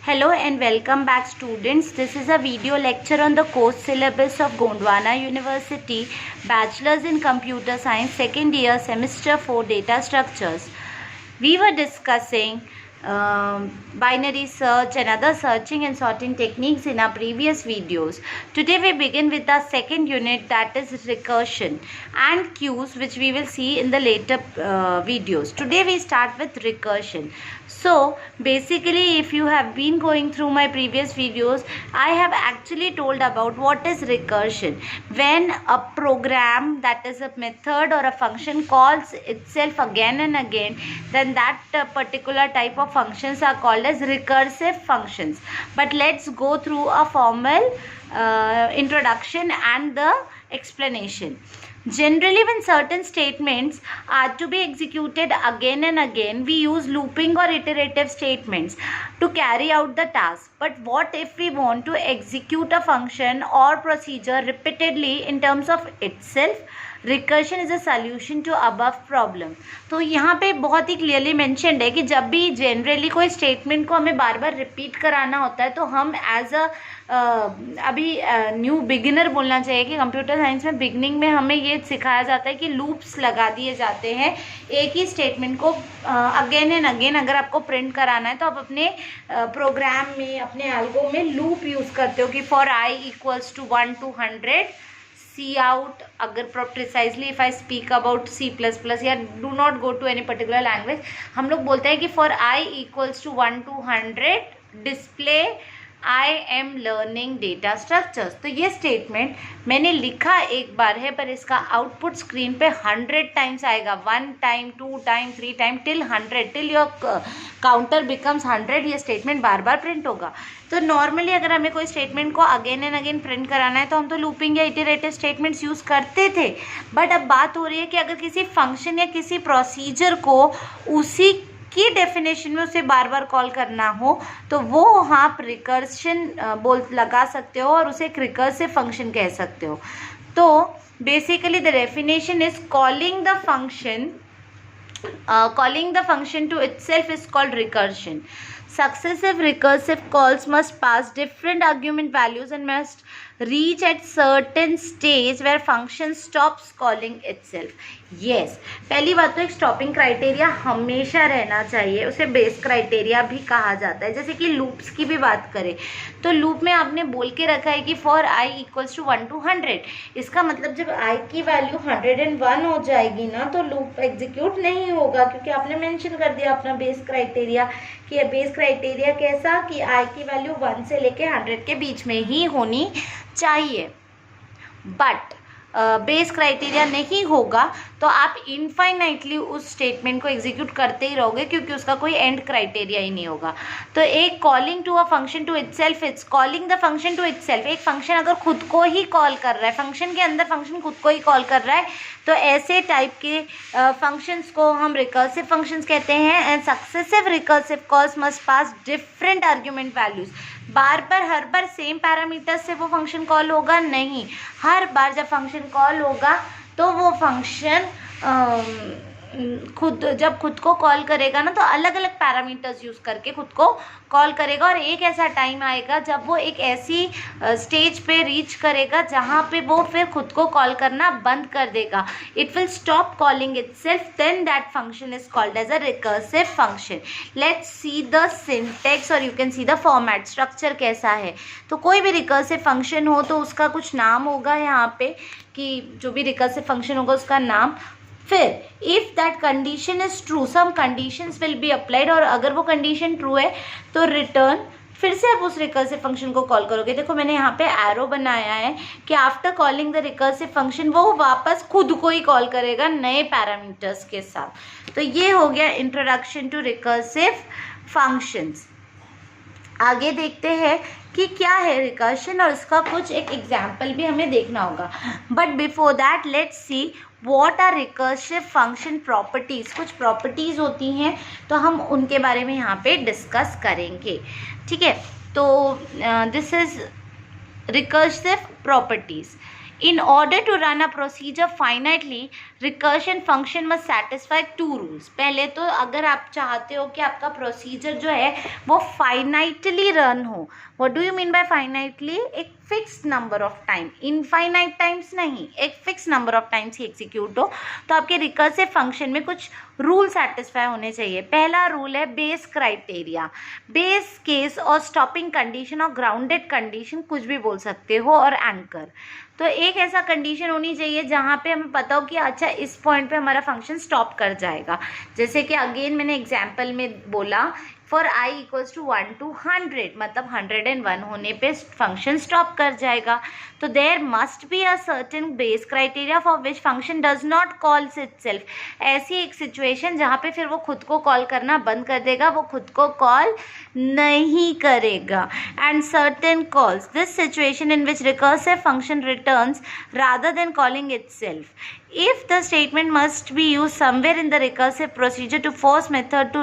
Hello and welcome back students. This is a video lecture on the course syllabus of Gondwana University, Bachelor's in Computer Science, second year, semester 4, data structures. We were discussing binary search and other searching and sorting techniques in our previous videos. Today we begin with our second unit, that is recursion and queues, which we will see in the later videos. Today we start with recursion. So basically, if you have been going through my previous videos, I have actually told about what is recursion. When a program, that is a method or a function, calls itself again and again, then that particular type of functions are called as recursive functions. But let's go through a formal introduction and the explanation. Generally, when certain statements are to be executed again and again, we use looping or iterative statements to carry out the task. But what if we want to execute a function or procedure repeatedly in terms of itself? Recursion is a solution to above problem. तो यहाँ पे बहुत ही clearly mentioned है कि जब भी generally कोई statement को हमें बार बार रिपीट कराना होता है तो हम एज अ अभी न्यू बिगिनर बोलना चाहिए कि कंप्यूटर साइंस में बिगनिंग में हमें ये सिखाया जाता है कि लूप्स लगा दिए जाते हैं. एक ही स्टेटमेंट को अगेन एंड अगेन अगर आपको प्रिंट कराना है तो आप अपने प्रोग्राम में, अपने एल्गो में लूप यूज़ करते हो कि for i equals to 1 to 100 cout. अगर precisely if I speak about C++ या do not go to any particular language, हम लोग बोलते हैं कि for i equals to 1 to 100 display I am learning data structures. तो ये statement मैंने लिखा एक बार है, पर इसका आउटपुट स्क्रीन पे 100 टाइम्स आएगा. 1 time, 2 time, 3 time, till 100, till your counter becomes 100. ये स्टेटमेंट बार बार प्रिंट होगा. तो नॉर्मली अगर हमें कोई स्टेटमेंट को अगेन एंड अगेन प्रिंट कराना है तो हम तो लूपिंग या इटरेटिव स्टेटमेंट्स यूज़ करते थे. बट अब बात हो रही है कि अगर किसी फंक्शन या किसी प्रोसीजर को उसी की डेफिनेशन में उसे बार बार कॉल करना हो तो वो आप रिकर्शन लगा सकते हो और उसे एक रिकर्सिव फंक्शन कह सकते हो. तो basically the definition is calling the function to itself is called recursion. Successive recursive calls must pass different argument values and must reach at certain stage where function stops calling itself. Yes, पहली बात तो एक stopping criteria हमेशा रहना चाहिए, उसे base criteria भी कहा जाता है. जैसे कि लूप्स की भी बात करें तो लूप में आपने बोल के रखा है कि for i equals to 1 to 100. इसका मतलब जब आई की वैल्यू 101 हो जाएगी ना तो लूप एग्जीक्यूट नहीं होगा, क्योंकि आपने मेंशन कर दिया अपना बेस क्राइटेरिया. कि बेस क्राइटेरिया कैसा कि आई की वैल्यू 1 से लेके 100 के बीच में ही होनी चाहिए. बट बेस क्राइटेरिया नहीं होगा तो आप इनफाइनाइटली उस स्टेटमेंट को एग्जीक्यूट करते ही रहोगे, क्योंकि उसका कोई एंड क्राइटेरिया ही नहीं होगा. तो एक calling to a function to itself, it's calling the function to itself. एक फंक्शन अगर खुद को ही कॉल कर रहा है, फंक्शन के अंदर फंक्शन खुद को ही कॉल कर रहा है, तो ऐसे टाइप के फंक्शंस को हम रिकर्सिव फंक्शंस कहते हैं. And successive recursive calls must pass different argument values. Bar bar her bar same parameter से वो फंक्शन कॉल होगा नहीं. हर बार जब फंक्शन कॉल होगा तो वो फंक्शन जब खुद को कॉल करेगा ना तो अलग अलग पैरामीटर्स यूज़ करके खुद को कॉल करेगा. और एक ऐसा टाइम आएगा जब वो एक ऐसी स्टेज पे रीच करेगा जहाँ पे वो फिर खुद को कॉल करना बंद कर देगा. It will stop calling itself, then that function is called as a recursive function. Let's see the syntax और you can see the format. Structure कैसा है, तो कोई भी रिकर्सिव फंक्शन हो तो उसका कुछ नाम होगा यहाँ पे, कि जो भी रिकर्सिव फंक्शन होगा उसका नाम. फिर if that condition is true, some conditions will be applied, और अगर वो कंडीशन ट्रू है तो रिटर्न. फिर से आप उस रिकर्सिव फंक्शन को कॉल करोगे. देखो मैंने यहाँ पे एरो बनाया है कि after calling the recursive function वो वापस खुद को ही कॉल करेगा नए पैरामीटर्स के साथ. तो ये हो गया इंट्रोडक्शन टू रिकर्सिव फंक्शंस. आगे देखते हैं कि क्या है रिकर्शन और इसका कुछ एक एग्जाम्पल भी हमें देखना होगा. But before that let's see what are recursive function properties. कुछ प्रॉपर्टीज़ होती हैं तो हम उनके बारे में यहाँ पे डिस्कस करेंगे. ठीक है, तो this is recursive properties. In order to run a procedure finitely, recursion function must satisfy 2 rules. पहले तो अगर आप चाहते हो कि आपका प्रोसीजर जो है वो फाइनाइटली रन हो, what do you mean by finitely? एक fix number of time, infinite times नहीं, एक फिक्स नंबर ऑफ टाइम्स ही एग्जीक्यूट हो, तो आपके रिकर्सिव फंक्शन में कुछ रूल सेटिस्फाई होने चाहिए। पहला रूल है बेस क्राइटेरिया, बेस केस और स्टॉपिंग कंडीशन और ग्राउंडेड कंडीशन, कुछ भी बोल सकते हो, और एंकर। तो एक ऐसा कंडीशन होनी चाहिए जहाँ पे हमें पता हो कि अच्छा इस पॉइंट पे हमारा फंक्शन स्टॉप कर जाएगा। जैसे कि अगेन मैंने एग्जाम्पल में बोला for i equals to 1 to 100, मतलब 101 होने पे फंक्शन स्टॉप कर जाएगा। तो there must be a certain base criteria for which function does not calls itself. ऐसी एक सिचुएशन जहाँ पे फिर वो खुद को कॉल करना बंद कर देगा, वो खुद को कॉल नहीं करेगा। And certain calls, this situation in which recursive function returns rather than calling itself. If the statement must be used somewhere in the recursive procedure to force method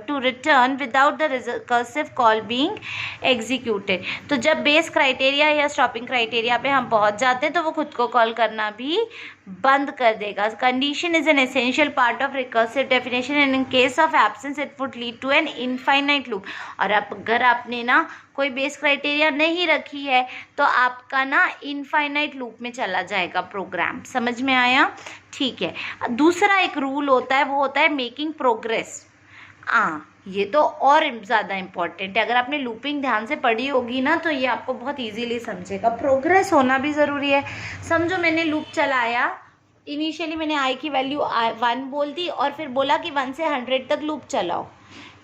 to return without the recursive call being executed. तो जब base criteria या stopping criteria पे हम पहुंच जाते हैं तो वो खुद को कॉल करना भी बंद कर देगा। Condition is an essential part of recursive definition and in case of absence it would lead to an infinite loop. और अगर आपने ना कोई बेस क्राइटेरिया नहीं रखी है तो आपका ना इनफाइनाइट लूप में चला जाएगा प्रोग्राम। समझ में आया? ठीक है। दूसरा एक रूल होता है, वो होता है मेकिंग प्रोग्रेस। ये तो और ज़्यादा इम्पॉर्टेंट है। अगर आपने लूपिंग ध्यान से पढ़ी होगी ना तो ये आपको बहुत इजीली समझेगा। प्रोग्रेस होना भी ज़रूरी है। समझो मैंने लूप चलाया, इनिशियली मैंने i की वैल्यू 1 बोल दी और फिर बोला कि 1 से 100 तक लूप चलाओ।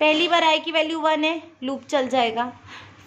पहली बार i की वैल्यू 1 है, लूप चल जाएगा।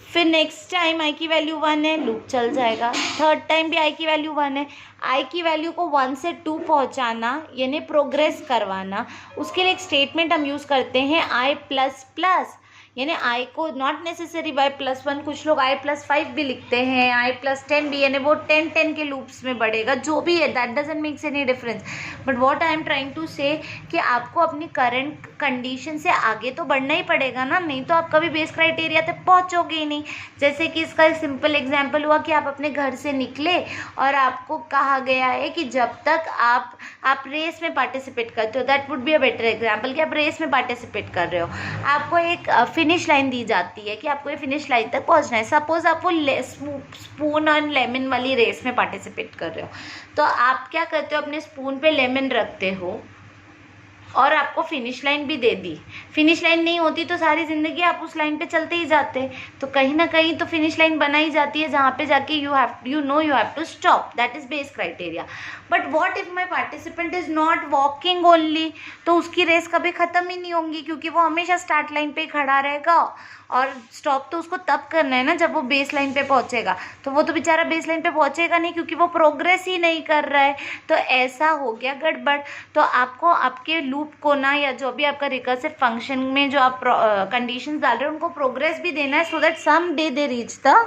फिर नेक्स्ट टाइम i की वैल्यू 1 है, लूप चल जाएगा। थर्ड टाइम भी i की वैल्यू 1 है। i की वैल्यू को 1 से 2 पहुंचाना यानी प्रोग्रेस करवाना, उसके लिए एक स्टेटमेंट हम यूज़ करते हैं i प्लस प्लस, यानी i को नॉट नेसेसरी बाय +1, कुछ लोग i+5 भी लिखते हैं, i+10 भी, यानी वो 10 के लूप्स में बढ़ेगा। जो भी है that doesn't makes any difference, but what I am trying to say कि आपको अपनी करंट कंडीशन से आगे तो बढ़ना ही पड़ेगा ना, नहीं तो आप कभी बेस क्राइटेरिया तक पहुंचोगे ही नहीं। जैसे कि इसका सिंपल एग्जांपल हुआ कि आप अपने घर से निकले और आपको कहा गया है कि जब तक आप रेस में पार्टिसिपेट करते हो, that would be a better example कि आप रेस में पार्टिसिपेट कर रहे हो, आपको एक फिनिश लाइन दी जाती है कि आपको ये फिनिश लाइन तक पहुंचना है। सपोज आप वो स्पून और लेमन वाली रेस में पार्टिसिपेट कर रहे हो, तो आप क्या करते हो, अपने स्पून पे लेमन रखते हो और आपको फिनिश लाइन भी दे दी। फिनिश लाइन नहीं होती तो सारी ज़िंदगी आप उस लाइन पे चलते ही जाते, तो कहीं ना कहीं तो फिनिश लाइन बनाई जाती है जहाँ पे जाके you have to stop, that is base criteria. But what if my participant is not walking only, तो उसकी रेस कभी ख़त्म ही नहीं होंगी क्योंकि वो हमेशा स्टार्ट लाइन पे खड़ा रहेगा और स्टॉप तो उसको तब करना है ना जब वो बेस लाइन पे पहुंचेगा, तो वो तो बेचारा बेस लाइन पे पहुंचेगा नहीं क्योंकि वो प्रोग्रेस ही नहीं कर रहा है। तो ऐसा हो गया गड़बड़। तो आपको आपके लूप को ना, या जो भी आपका रिकर्सिव फंक्शन में जो आप कंडीशंस डाल रहे हो उनको प्रोग्रेस भी देना है, so that some day they reach the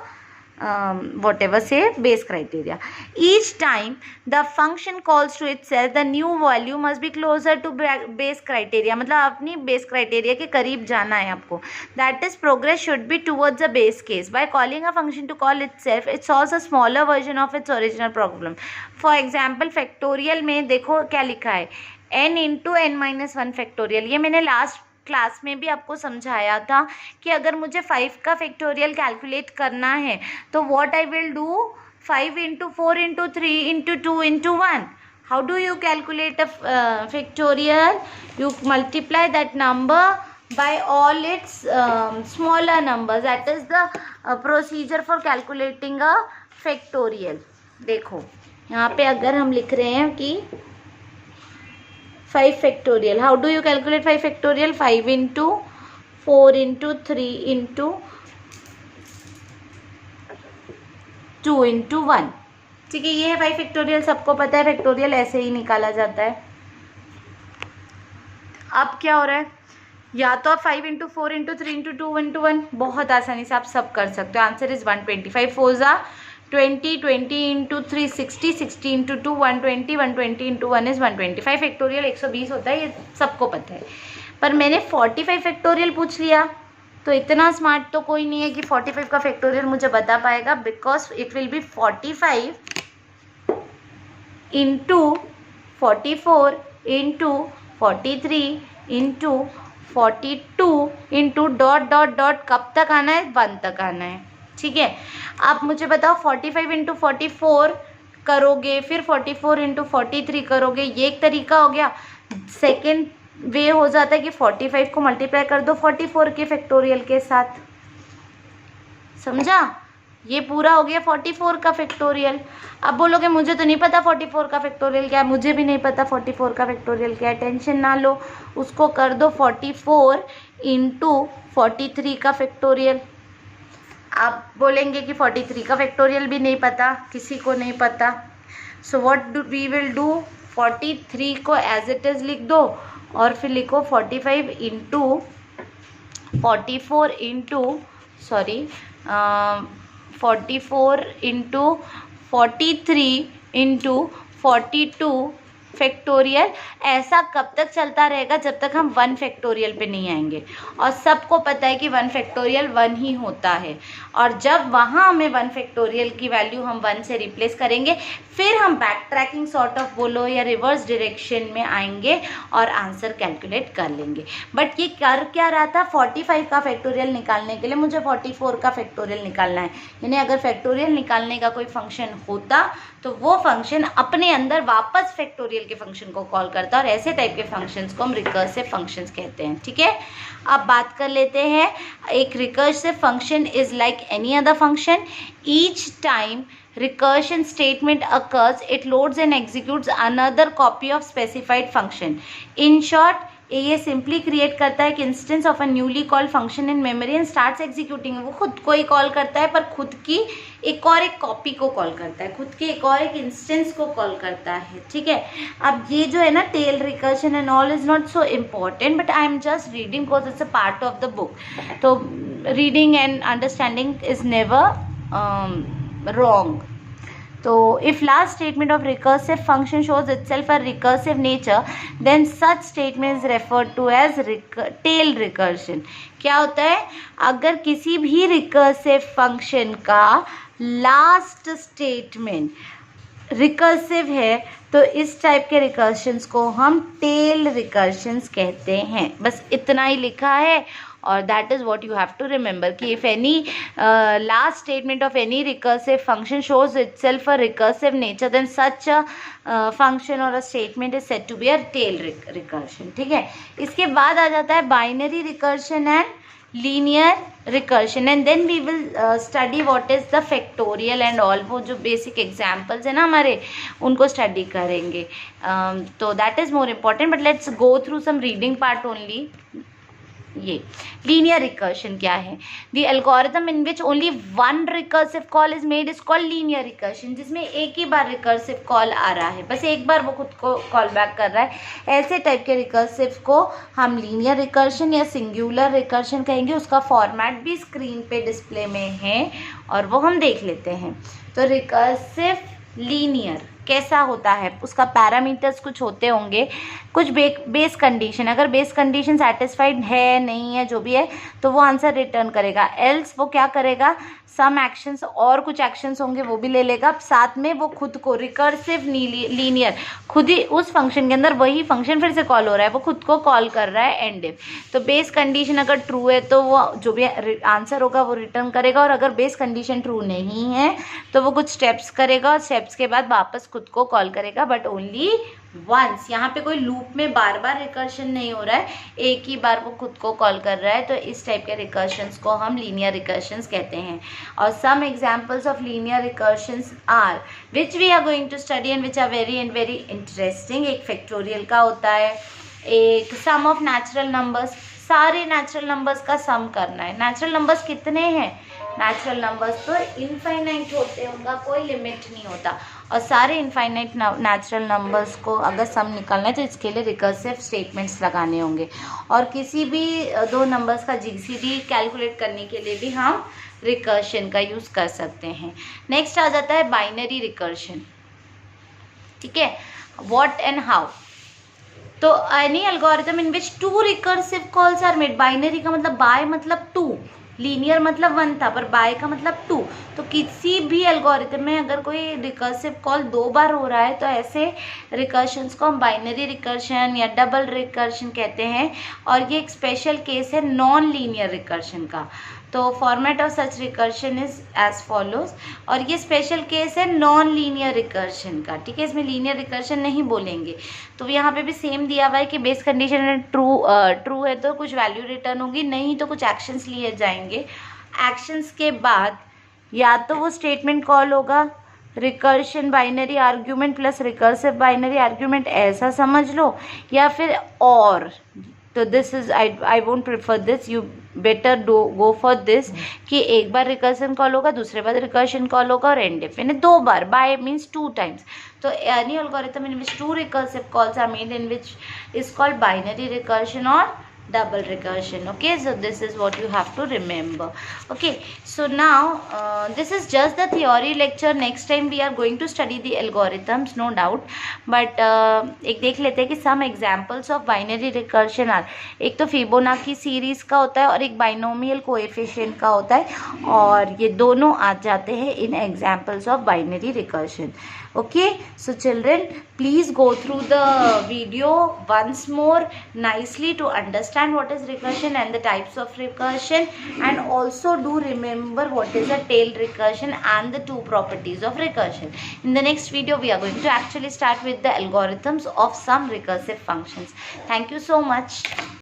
whatever say base criteria. Each time the function calls to itself, the new value must be closer to base criteria, मतलब अपनी base criteria के करीब जाना है आपको। That is progress should be towards the base case. By calling a function to call itself, it solves a smaller version of its original problem. For example, factorial में देखो क्या लिखा है, n into n-1 factorial। ये मैंने last class में भी आपको समझाया था कि अगर मुझे 5 का फैक्टोरियल कैलकुलेट करना है तो what I will do, 5 into 4 into 3 into 2 into 1. How do you calculate a factorial? You multiply that number by all its smaller numbers. That is the procedure for calculating a factorial. देखो यहाँ पे अगर हम लिख रहे हैं कि 5 factorial, how do you calculate 5 factorial? 5 into 4 into 3 into 2 into 1. ठीक है, ये है 5 factorial, सबको पता है फैक्टोरियल ऐसे ही निकाला जाता है। अब क्या हो रहा है, या तो आप 5 into 4 into 3 into 2 into 1 बहुत आसानी से आप सब कर सकते हो। Answer is 125। 4 जा 20, 20 into 3 60, 60 into 2 120, 120 into 1 is 125। Factorial 120 होता है, ये सबको पता है। पर मैंने 45 फैक्टोरियल पूछ लिया, तो इतना स्मार्ट तो कोई नहीं है कि 45 का फैक्टोरियल मुझे बता पाएगा, because it will be 45 into 44 into 43 into 42 into dot dot dot कब तक आना है, 1 तक आना है। ठीक है, आप मुझे बताओ 45 इंटू 44 करोगे, फिर 44 इंटू 43 करोगे, ये एक तरीका हो गया। सेकेंड वे हो जाता है कि 45 को मल्टीप्लाई कर दो 44 के फैक्टोरियल के साथ, समझा? ये पूरा हो गया 44 का फैक्टोरियल। अब बोलोगे मुझे तो नहीं पता 44 का फैक्टोरियल क्या है, मुझे भी नहीं पता 44 का फैक्टोरियल क्या है, टेंशन ना लो, उसको कर दो 44 इंटू 43 का फैक्टोरियल। आप बोलेंगे कि 43 का फैक्टोरियल भी नहीं पता, किसी को नहीं पता, so what do we will do, 43 को एज इट इज़ लिख दो और फिर लिखो 45 इंटू 44 इंटू 43 इंटू 42 फैक्टोरियल। ऐसा कब तक चलता रहेगा, जब तक हम 1 फैक्टोरियल पे नहीं आएंगे। और सबको पता है कि 1 फैक्टोरियल 1 ही होता है, और जब वहाँ हमें 1 फैक्टोरियल की वैल्यू हम 1 से रिप्लेस करेंगे, फिर हम बैक ट्रैकिंग सॉर्ट ऑफ बोलो या रिवर्स डायरेक्शन में आएंगे और आंसर कैलकुलेट कर लेंगे। बट ये कर क्या रहा था, 45 का फैक्टोरियल निकालने के लिए मुझे 44 का फैक्टोरियल निकालना है। यानी अगर फैक्टोरियल निकालने का कोई फंक्शन होता तो वो फंक्शन अपने अंदर वापस फैक्टोरियल के फंक्शन को कॉल करता है, और ऐसे टाइप के फंक्शंस को हम रिकर्सिव फंक्शंस कहते हैं। ठीक है, अब बात कर लेते हैं, एक recursive function is like any other function, each time recursion statement occurs it loads and executes another copy of specified function. In short, ये सिंपली क्रिएट करता है एक instance of a newly called function in memory and starts executing. वो खुद को ही call करता है, पर खुद की एक और एक कॉपी को कॉल करता है, खुद के एक और एक इंस्टेंस को कॉल करता है। ठीक है, अब ये जो है ना tail recursion and all is not so important, but I am just reading because it's a part of the book. तो reading and understanding is never wrong. So if last statement of recursive function shows itself a recursive nature, then such statement is referred to as tail recursion. क्या होता है, अगर किसी भी recursive function का last statement recursive है तो इस टाइप के रिकर्शंस को हम टेल रिकर्शंस कहते हैं। बस इतना ही लिखा है, और that is what you have to remember कि if any last statement of any recursive function shows itself a recursive nature, then such a function or a statement is said to be a tail recursion. ठीक है, इसके बाद आ जाता है binary recursion and linear recursion, and then we will study what is the factorial and all. वो जो basic examples है ना हमारे, उनको study करेंगे। तो that is more important, but let's go through some reading part only. ये linear recursion क्या है, the algorithm in which only 1 recursive call is made is called linear recursion, जिसमें एक ही बार रिकर्सिव कॉल आ रहा है, बस एक बार वो खुद को कॉल बैक कर रहा है। ऐसे टाइप के रिकर्सिव को हम लीनियर रिकर्शन या सिंगुलर रिकर्शन कहेंगे। उसका फॉर्मेट भी स्क्रीन पे डिस्प्ले में है और वो हम देख लेते हैं। तो रिकर्सिव लीनियर कैसा होता है, उसका पैरामीटर्स कुछ होते होंगे, कुछ बेस कंडीशन, अगर बेस कंडीशन सेटिस्फाइड है नहीं है जो भी है तो वो आंसर रिटर्न करेगा। एल्स वो क्या करेगा, सम एक्शंस और कुछ एक्शंस होंगे वो भी ले लेगा, साथ में वो खुद को रिकर्सिव लीनियर खुद ही उस फंक्शन के अंदर वही फंक्शन फिर से कॉल हो रहा है, वो खुद को कॉल कर रहा है एंड इफ। तो बेस कंडीशन अगर ट्रू है तो वो जो भी आंसर होगा वो रिटर्न करेगा, और अगर बेस कंडीशन ट्रू नहीं है तो वो कुछ स्टेप्स करेगा और स्टेप्स के बाद वापस खुद को कॉल करेगा, बट ओनली वंस। यहाँ पे कोई लूप में बार बार रिकर्शन नहीं हो रहा है, एक ही बार वो खुद को कॉल कर रहा है। तो इस टाइप के रिकर्शंस को हम लीनियर रिकर्शंस कहते हैं। और some examples of linear recursions are which we are going to study and which are very interesting. एक फैक्टोरियल का होता है, एक सम ऑफ नेचुरल नंबर्स, सारे नेचुरल नंबर्स का सम करना है। नेचुरल नंबर्स कितने हैं, नेचुरल नंबर्स तो इनफाइनाइट होते हैं, उनका कोई लिमिट नहीं होता, और सारे इनफाइनाइट नेचुरल नंबर्स को अगर सम निकालना है तो इसके लिए रिकर्सिव स्टेटमेंट्स लगाने होंगे। और किसी भी दो नंबर्स का जीसीडी कैलकुलेट करने के लिए भी हम रिकर्शन का यूज़ कर सकते हैं। नेक्स्ट आ जाता है बाइनरी रिकर्शन। ठीक है, व्हाट एंड हाउ। तो any algorithm in which 2 recursive calls are made, binary का मतलब बाय मतलब 2, लीनियर मतलब 1 था, पर बाय का मतलब 2। तो किसी भी एल्गोरिथम में अगर कोई रिकर्सिव कॉल 2 बार हो रहा है तो ऐसे रिकर्शंस को हम बाइनरी रिकर्शन या डबल रिकर्शन कहते हैं, और ये एक स्पेशल केस है नॉन लीनियर रिकर्शन का। तो format of such recursion is as follows, और ये स्पेशल केस है नॉन लीनियर रिकर्शन का, ठीक है, इसमें लीनियर रिकर्शन नहीं बोलेंगे। तो यहाँ पे भी सेम दिया हुआ है कि बेस कंडीशन ट्रू है तो कुछ वैल्यू रिटर्न होगी, नहीं तो कुछ एक्शंस लिए जाएंगे। एक्शंस के बाद या तो वो स्टेटमेंट कॉल होगा recursion binary argument plus recursive binary argument, ऐसा समझ लो, या फिर और। तो this is I won't prefer this, you better go for this कि एक बार रिकर्शन कॉल होगा, दूसरे बार रिकर्शन कॉल होगा, और एंड इफ यानी 2 बार, बाय मीन्स 2 टाइम्स। तो any algorithm in which 2 recursive calls are made in which is called binary recursion और double recursion. Okay, so this is what you have to remember. Okay, so now this is just the theory lecture. Next time we are going to study the algorithms, no doubt, but एक देख लेते हैं कि some examples of binary recursion are, एक तो Fibonacci series का होता है और एक बाइनोमियल कोएफिशिएंट का होता है, और ये दोनों आ जाते हैं in examples of binary recursion. Okay, so children, please go through the video once more nicely to understand what is recursion and the types of recursion, and also do remember what is a tailed recursion and the 2 properties of recursion. In the next video we are going to actually start with the algorithms of some recursive functions. Thank you so much.